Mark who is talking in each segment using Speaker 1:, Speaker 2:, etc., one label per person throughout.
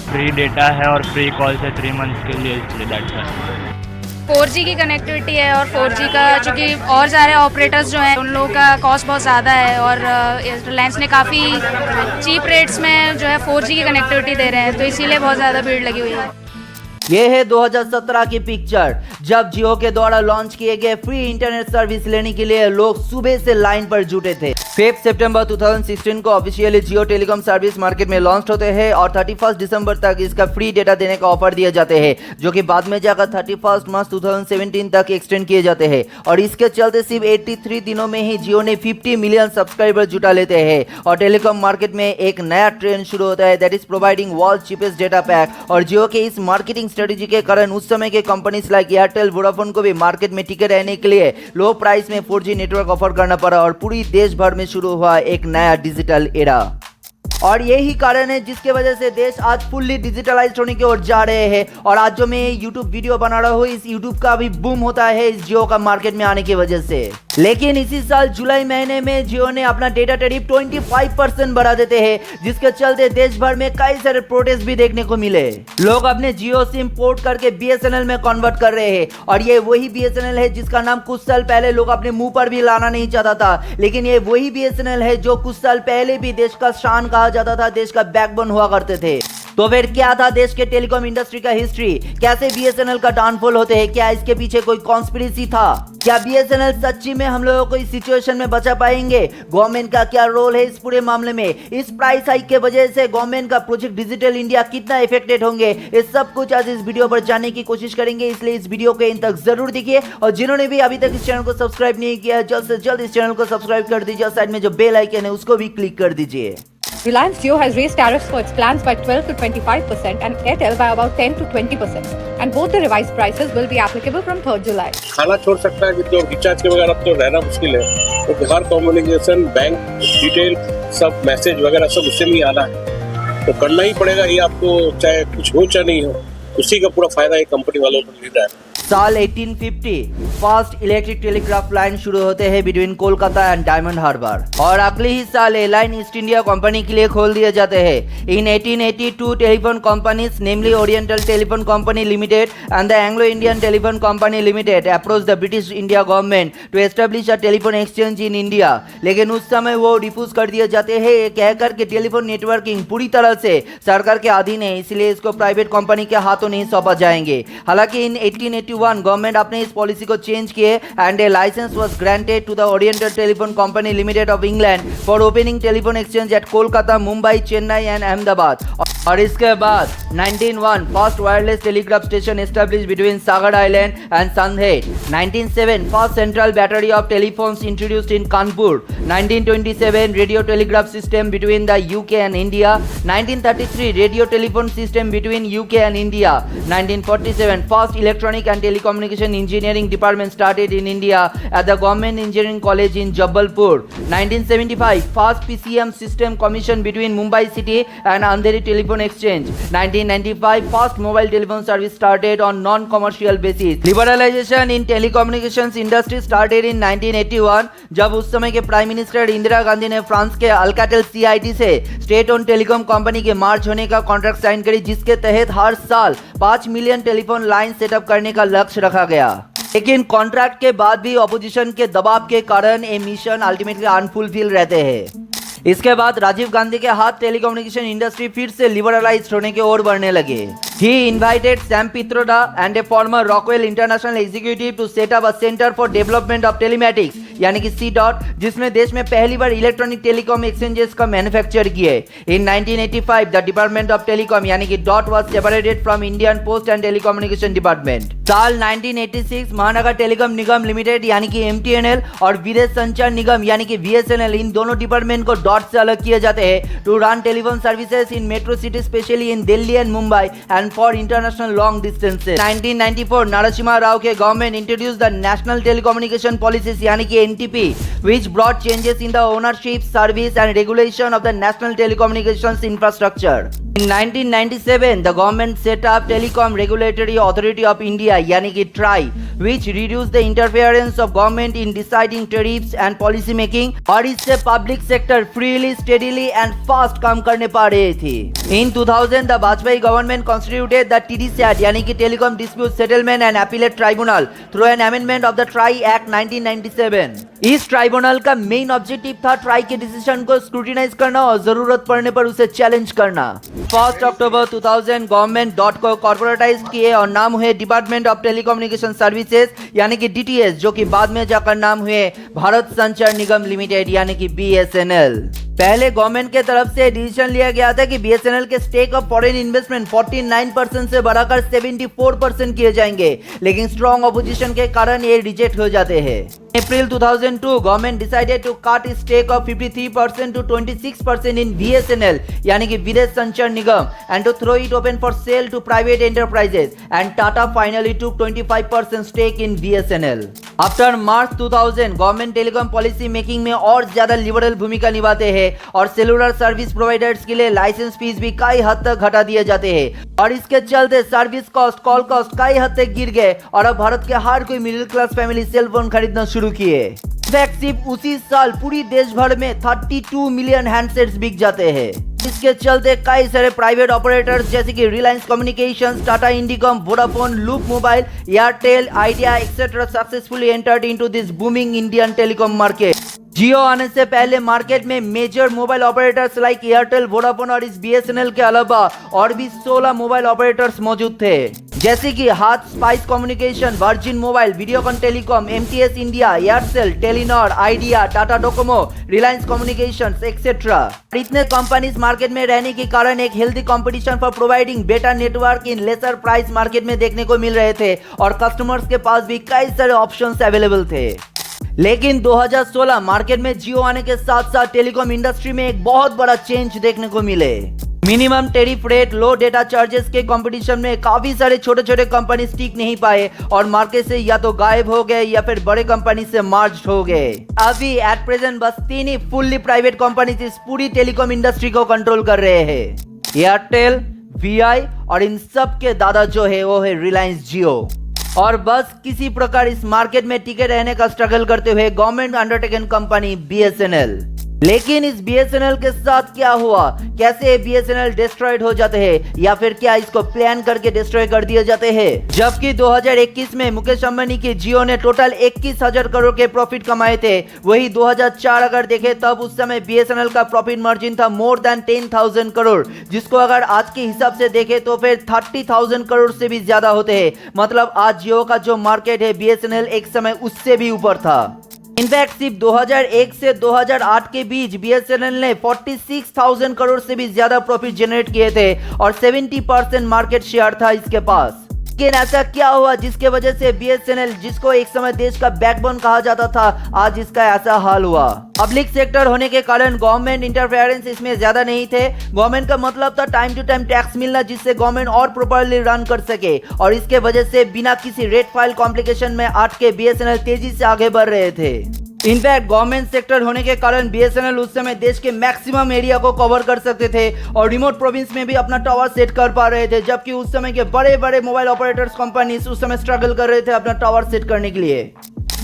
Speaker 1: Free data है और free call है 3 मंथ्स के लिए, इसलिए दैट्स व्हाई।
Speaker 2: 4G की कनेक्टिविटी है और 4G का चूँकि और सारे ऑपरेटर्स जो हैं उन लोगों का कॉस्ट बहुत ज़्यादा है और रिलायंस ने काफ़ी चीप रेट्स में जो है 4G की कनेक्टिविटी दे रहे हैं, तो इसीलिए बहुत ज़्यादा भीड़ लगी हुई है।
Speaker 3: ये है 2017 की पिक्चर, जब जियो के द्वारा लॉन्च किए गए फ्री इंटरनेट सर्विस लेने के लिए लोग सुबह से लाइन पर जुटे थे। 5 सितंबर 2016 को ऑफिशियली जियो टेलीकॉम सर्विस मार्केट में लॉन्च होते हैं और 31 दिसंबर तक इसका फ्री डेटा देने का ऑफर दिए जाते हैं, जो कि बाद में जाकर 31 मार्च 2017 तक एक्सटेंड किए जाते हैं। और इसके चलते सिर्फ 83 दिनों में ही जियो ने 50 मिलियन सब्सक्राइबर जुटा लेते हैं और टेलीकॉम मार्केट में एक नया ट्रेंड शुरू होता है, that is providing world cheapest data pack. और जियो के इस मार्केटिंग स्ट्रेटेजी के कारण उस समय के कंपनीज लाइक एयरटेल, वोडाफोन को भी मार्केट में टिके रहने के लिए लो प्राइस में 4G नेटवर्क ऑफर करना पड़ा और पूरी देश भर में शुरू हुआ एक नया डिजिटल एरा। और यही कारण है जिसके वजह से देश आज फुल्ली डिजिटलाइज्ड होने की ओर जा रहे हैं। और आज जो मैं YouTube वीडियो बना रहा हूँ, इस YouTube का भी बूम होता है इस जियो का मार्केट में आने की वजह से। लेकिन इसी साल जुलाई महीने में जियो ने अपना डेटा टैरिफ 25% बढ़ा देते हैं, जिसके चलते देश भर में कई सारे प्रोटेस्ट भी देखने को मिले। लोग अपने जियो सिम पोर्ट करके BSNL में कन्वर्ट कर रहे हैं और ये वही BSNL है जिसका नाम कुछ साल पहले लोग अपने मुंह पर भी लाना नहीं चाहता था, लेकिन ये वही BSNL है जो कुछ साल पहले भी देश का शान कहा जाता था, देश का बैकबोन हुआ करते थे। तो फिर क्या था देश के टेलीकॉम इंडस्ट्री का हिस्ट्री? कैसे BSNL का डाउनफॉल होते हैं? क्या इसके पीछे कोई कॉन्स्पिरेसी था? क्या BSNL सच्ची में हम लोगों को इस सिचुएशन में बचा पाएंगे? गवर्नमेंट का क्या रोल है इस पूरे मामले में? इस प्राइस हाइक के वजह से गवर्नमेंट का प्रोजेक्ट डिजिटल इंडिया कितना इफेक्टेड होंगे? इस सब कुछ आज इस वीडियो पर जानने की कोशिश करेंगे, इसलिए इस वीडियो को इन तक जरूर देखिए। और जिन्होंने भी अभी तक इस चैनल को सब्सक्राइब नहीं किया, जल्द से जल्द इस चैनल को सब्सक्राइब कर दीजिए। साइड में जो बेल आइकन है उसको भी क्लिक कर दीजिए।
Speaker 4: Reliance Jio has raised tariffs for its plans by 12 to 25% and Airtel by about 10 to 20%. And both the revised prices will be applicable from 3rd July.
Speaker 5: खाना छोड़ सकता है कि जो रिचार्ज के बगैर अब तो रहना मुश्किल है, तो हर कम्युनिकेशन, बैंक डिटेल, सब मैसेज वगैरह सब उससे भी आना है, तो करना ही पड़ेगा ये आपको, चाहे कुछ हो चाहे नहीं हो। उसी का पूरा फायदा ये कंपनी वालों को मिल रहा है।
Speaker 3: साल 1850 फर्स्ट इलेक्ट्रिक टेलीग्राफ लाइन शुरू होते हैं बिटवीन कोलकाता एंड डायमंड हार्बर और अगले ही साल ये लाइन ईस्ट इंडिया कंपनी के लिए खोल दिए जाते हैं। In 1882 telephone companies namely oriental telephone company limited and the Anglo Indian telephone company limited approach the British India government to establish a telephone exchange in India, लेकिन उस समय वो रिफ्यूज कर दिए जाते हैं, ये कहकर के टेलीफोन नेटवर्किंग पूरी तरह से सरकार के अधीन है, इसलिए इसको प्राइवेट कंपनी के हाथों नहीं सौंपा जाएंगे। हालांकि इन 1881 गवर्नमेंट अपने इस पॉलिसी को चेंज किए and a licence was granted to the Oriental telephone company Limited of England for opening telephone exchange at Kolkata, Mumbai, Chennai and Ahmedabad. और इसके बाद 1901 first wireless telegraph station established between Sagar island and Sandheads. 1907 first central battery of telephones introduced in Kanpur. 1927 radio telegraph system between the UK and India. 1933 radio telephone system between UK and India. 1947 first electronic and telecommunication engineering department started in India at the government engineering college in Jabalpur. 1975 first PCM system commission between Mumbai city and Andheri telephone exchange. 1995 first mobile telephone service started on non-commercial basis. Liberalization in telecommunications industry started in 1981 जब उस समय के prime minister Indira Gandhi ने France के Alcatel CIT से state own telecom company के मार्च होने का कॉन्ट्रैक्ट साइन करी, जिसके तहत हर साल 5 मिलियन टेलीफोन लाइन सेटअप करने का लक्ष्य रखा गया। लेकिन कॉन्ट्रैक्ट के बाद भी ऑपोजिशन के दबाव के कारण ये मिशन अल्टीमेटली अनफुलफिल रहते हैं। इसके बाद राजीव गांधी के हाथ टेलीकम्युनिकेशन इंडस्ट्री फिर से लिबरलाइज्ड होने की ओर बढ़ने लगे। He invited Sam Pitroda and a former Rockwell International executive to set up a Center for Development of Telematics, यानी कि C-DOT, जिसमें देश में पहली बार इलेक्ट्रॉनिक टेलीकॉम एक्सचेंजेस का मैन्युफैक्चर किए। In 1985 the Department of Telecom यानी कि DOT was separated from Indian Post and Telecommunication Department। साल 1986 महानगर टेलीकॉम निगम लिमिटेड यानी कि MTNL और विदेश संचार निगम यानी कि VSNL, इन दोनों डिपार्टमेंट को DOT से अलग किए जाते हैं to run telephone services in metro city, specially in Delhi and Mumbai and for international long distances। 1994 Narasimha Rao के government introduce the national telecommunication policies यानी कि NTP, which brought changes in the ownership, service and regulation of the national telecommunications infrastructure. In 1997, the government set up Telecom Regulatory Authority of India, यानी कि TRAI, which reduced the interference of government in deciding tariffs and policy making, और इससे public sector freely, steadily and fast काम करने पा रही थी. In 2000, the Vajpayee government constituted the TDSAT, यानी कि Telecom Dispute Settlement and Appellate Tribunal, through an amendment of the TRAI Act 1997. इस ट्राइब्यूनल का मेन ऑब्जेक्टिव था ट्राई के डिसीजन को स्क्रूटिनाइज करना और जरूरत पड़ने पर उसे चैलेंज करना. 1 अक्टूबर 2000 गवर्नमेंट डॉट को कॉर्पोरेटाइज किए और नाम हुए डिपार्टमेंट ऑफ टेलीकम्युनिकेशन सर्विसेज यानी कि DTS, जो कि बाद में जाकर नाम हुए भारत संचार निगम लिमिटेड यानी कि BSNL. पहले गवर्नमेंट के तरफ से डिसीजन लिया गया था कि BSNL के स्टेक ऑफ फॉरेन इन्वेस्टमेंट 49% से बढ़ाकर 74% किए जाएंगे, लेकिन स्ट्रॉन्ग ऑपोजिशन के कारण ये रिजेक्ट हो जाते हैं. April 2002, government decided to cut its stake of 53% to 26% in BSNL, यानी कि विदेश संचार निगम, and to throw it open for sale to private enterprises. And Tata finally took 25% stake in BSNL. After March 2000, government telecom policy making में और ज्यादा liberal भूमिका निभाते हैं और सेलुलर सर्विस प्रोवाइडर्स के लिए लाइसेंस फीस भी कई हद तक घटा दिए जाते हैं और इसके चलते सर्विस कॉस्ट, कॉल कॉस्ट कई हद तक गिर गए और अब भारत के हर कोई middle class family cell phone खरीदना शुरू किए. इनफैक्ट सिर्फ उसी साल पूरी देश भर में 32 मिलियन हैंडसेट्स बिक जाते हैं. इसके चलते कई सारे प्राइवेट ऑपरेटर्स जैसे कि Reliance Communications, Tata Indicom, Vodafone, Loop Mobile, Airtel, Idea etcetera successfully entered into this booming Indian telecom market. Jio आने से पहले मार्केट में major mobile operators like Airtel, Vodafone और इस BSNL के अलावा और भी 16 मोबाइल ऑपरेटर्स मौजूद थे, जैसे कि हाथ spice communication, virgin mobile, Videocon telecom, MTS India, Aircel, Telenor, idea, Tata Docomo, Reliance communications etcetera. इतने कंपनीज मार्केट में रहने के कारण एक healthy competition for providing better network in laser price market में देखने को मिल रहे थे और कस्टमर्स के पास भी कई सारे ऑप्शंस अवेलेबल थे. लेकिन 2016 मार्केट में जियो आने के साथ साथ टेलीकॉम इंडस्ट्री में एक बहुत बड़ा चेंज देखने को मिले. मिनिमम टेरिफ रेट, लो डेटा चार्जेस के कंपटीशन में काफी सारे छोटे छोटे कंपनी टिक नहीं पाए और मार्केट से या तो गायब हो गए या फिर बड़े कंपनी से मर्ज हो गए. अभी एट प्रेजेंट बस 3 ही फुल्ली प्राइवेट कंपनीज इस पूरी टेलीकॉम इंडस्ट्री को कंट्रोल कर रहे हैं, एयरटेल, VI और इन सब के दादा जो है वो है रिलायंस जियो. और बस किसी प्रकार इस मार्केट में टिके रहने का स्ट्रगल करते हुए गवर्नमेंट अंडरटेकन कंपनी BSNL. लेकिन इस BSNL के साथ क्या हुआ, कैसे BSNL डिस्ट्रॉयड हो जाते हैं या फिर क्या इसको प्लान करके डिस्ट्रॉय कर दिए जाते हैं. जबकि 2021 में मुकेश अंबानी की जियो ने टोटल 21,000 करोड़ के प्रॉफिट कमाए थे, वही 2004 अगर देखें तब उस समय BSNL का प्रॉफिट मार्जिन था मोर देन 10,000 करोड़, जिसको अगर आज के हिसाब से देखें तो फिर 30,000 करोड़ से भी ज्यादा होते हैं. मतलब आज जियो का जो मार्केट है BSNL एक समय उससे भी ऊपर था. इनफैक्ट सिर्फ 2001 से 2008 के बीच BSNL ने 46,000 करोड़ से भी ज्यादा प्रॉफिट जनरेट किए थे और 70% मार्केट शेयर था इसके पास. लेकिन ऐसा क्या हुआ जिसके वजह से BSNL, जिसको एक समय देश का बैकबोन कहा जाता था, आज इसका ऐसा हाल हुआ. पब्लिक सेक्टर होने के कारण गवर्नमेंट इंटरफेरेंस इसमें ज्यादा नहीं थे. गवर्नमेंट का मतलब था टाइम टू टाइम टैक्स मिलना जिससे गवर्नमेंट और प्रॉपर्ली रन कर सके और इसके वजह से बिना किसी रेट फाइल कॉम्प्लिकेशन में अटके के BSNL तेजी से आगे बढ़ रहे थे. इनफैक्ट गवर्नमेंट सेक्टर होने के कारण BSNL उस समय देश के मैक्सिमम एरिया को कवर कर सकते थे और रिमोट प्रोविंस में भी अपना टावर सेट कर पा रहे थे, जबकि उस समय के बड़े बड़े मोबाइल ऑपरेटर्स कंपनीज उस समय स्ट्रगल कर रहे थे अपना टावर सेट करने के लिए.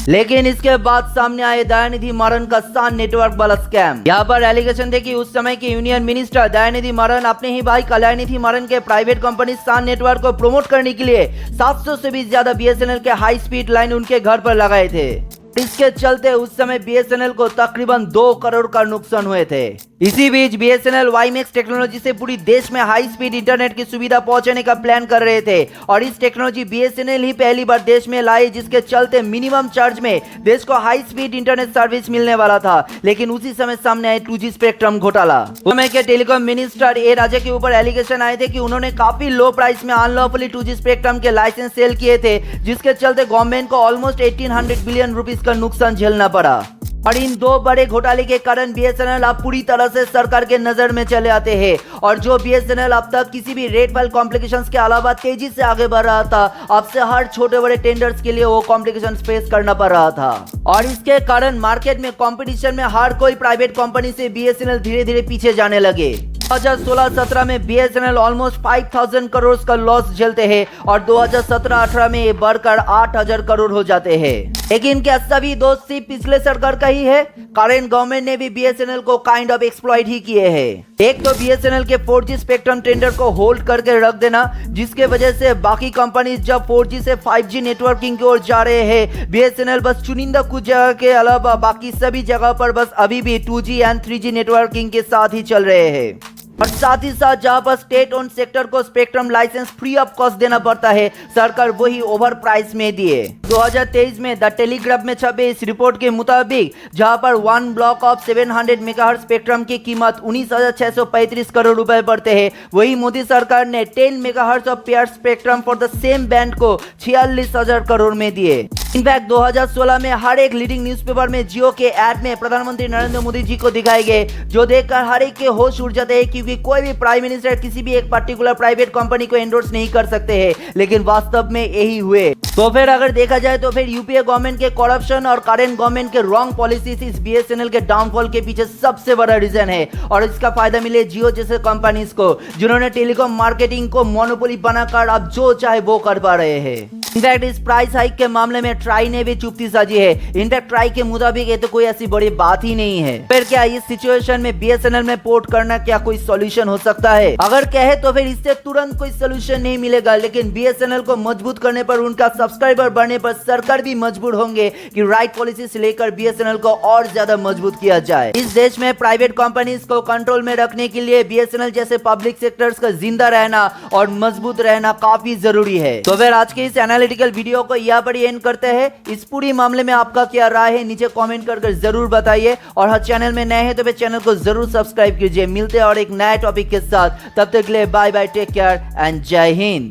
Speaker 3: लेकिन इसके बाद सामने आए दयानिधि मारन का सान नेटवर्क वाला स्कैम. यहाँ पर एलिगेशन थे कि उस समय के यूनियन मिनिस्टर दयानिधि मारन अपने ही भाई कल्याणिधि मारन के प्राइवेट कंपनी सान नेटवर्क को प्रमोट करने के लिए 700 से भी ज्यादा BSNL के हाई स्पीड लाइन उनके घर पर लगाए थे. इसके चलते उस समय BSNL को तकरीबन 2 करोड़ का नुकसान हुए थे. इसी बीच BSNL WiMAX टेक्नोलॉजी से पूरी देश में हाई स्पीड इंटरनेट की सुविधा पहुंचाने का प्लान कर रहे थे और इस टेक्नोलॉजी BSNL ही पहली बार देश में लाई, जिसके चलते मिनिमम चार्ज में देश को हाई स्पीड इंटरनेट सर्विस मिलने वाला था. लेकिन उसी समय सामने आए 2G स्पेक्ट्रम घोटाला. उस समय के टेलीकॉम मिनिस्टर A राजा के ऊपर एलिगेशन आए थे कि उन्होंने काफी लो प्राइस में अनलॉफुली 2G स्पेक्ट्रम के लाइसेंस सेल किए थे, जिसके चलते गवर्नमेंट को ऑलमोस्ट 1800 बिलियन रुपीज का नुकसान झेलना पड़ा. और इन दो बड़े घोटाले के कारण बीएसएनएल अब पूरी तरह से सरकार के नजर में चले आते हैं और जो बीएसएनएल अब तक किसी भी रेट फाइल कॉम्प्लिकेशंस के अलावा तेजी से आगे बढ़ रहा था, अब से हर छोटे बड़े टेंडर्स के लिए वो कॉम्प्लिकेशंस फेस करना पड़ रहा था और इसके कारण मार्केट में कंपटीशन में हर कोई प्राइवेट कंपनी से बीएसएनएल धीरे धीरे पीछे जाने लगे। 2016-17 में बीएसएनएल ऑलमोस्ट 5000 करोड़ का लॉस झेलते हैं और 2017-18 में ये बढ़कर 8000 करोड़ हो जाते हैं। लेकिन क्या सभी दोष सिर्फ पिछले सरकार का ही है? करेंट गवर्नमेंट ने भी बीएसएनएल को काइंड ऑफ एक्सप्लॉइट ही किए हैं। एक तो बीएसएनएल के 4G स्पेक्ट्रम टेंडर को होल्ड करके रख देना, जिसके वजह से बाकी कंपनी जब 4G से 5G नेटवर्किंग की ओर जा रहे हैं, बीएसएनएल बस चुनिंदा कुछ जगह के अलावा बाकी सभी जगह पर बस अभी भी 2G एंड 3G नेटवर्किंग के साथ ही चल रहे हैं। और साथ ही साथ जहां पर स्टेट ओन सेक्टर को spectrum licence free of cost देना पड़ता है, सरकार वही ओवर प्राइस में दिए। 2023 में द टेलीग्राफ में छपे इस रिपोर्ट के मुताबिक जहां पर 1 ब्लॉक ऑफ 700 मेगाहर्ट्ज स्पेक्ट्रम की कीमत 19,635 करोड़ रुपए पड़ते हैं, वही मोदी सरकार ने 10 megahertz of pair spectrum for the same band को 46,000 करोड़ में दिए। इनफैक्ट 2016 में हर एक लीडिंग न्यूज़पेपर में जियो के ऐड में प्रधानमंत्री नरेंद्र मोदी जी को दिखाए गए, जो देखकर हर एक के होश उड़ जाते हैं क्योंकि कोई भी प्राइम मिनिस्टर किसी भी एक पर्टिकुलर प्राइवेट कंपनी को एंडोर्स नहीं कर सकते हैं, लेकिन वास्तव में यही हुए। तो फिर अगर देखा जाए तो फिर यूपीए गवर्नमेंट के करप्शन और करेंट गवर्नमेंट के रॉन्ग पॉलिसीज इस बीएसएनएल के डाउनफॉल के पीछे सबसे बड़ा रीजन है और इसका फायदा मिले जियो जैसे कंपनीज को, जिन्होंने टेलीकॉम मार्केटिंग को मोनोपोली बनाकर अब जो चाहे वो कर पा रहे हैं। इनफैक्ट इस प्राइस हाइक के मामले में ट्राई ने भी चुप्पी साजी है। इनफैक्ट ट्राई के मुताबिक ये तो कोई ऐसी बड़ी बात ही नहीं है। फिर क्या इस सिचुएशन में बीएसएनएल में पोर्ट करना क्या कोई सॉल्यूशन हो सकता है? अगर कहे तो फिर इससे तुरंत कोई सॉल्यूशन नहीं मिलेगा, लेकिन बीएसएनएल को मजबूत करने पर, उनका सब्सक्राइबर बढ़ने पर सरकार भी मजबूर होंगे कि राइट पॉलिसी से लेकर बीएसएनएल को और ज्यादा मजबूत किया जाए। इस देश में प्राइवेट कंपनीज को कंट्रोल में रखने के लिए बीएसएनएल जैसे पब्लिक सेक्टर्स का जिंदा रहना और मजबूत रहना काफी जरूरी है। तो फिर आज के इस एनालिटिकल वीडियो को यहाँ पर एंड करते हैं। इस पूरी मामले में आपका क्या राय है नीचे कमेंट कर जरूर बताइए और हर चैनल में नए हैं तो फिर चैनल को जरूर सब्सक्राइब कीजिए। मिलते हैं और एक नए टॉपिक के साथ, तब तक के लिए bye bye, take care and जय हिंद।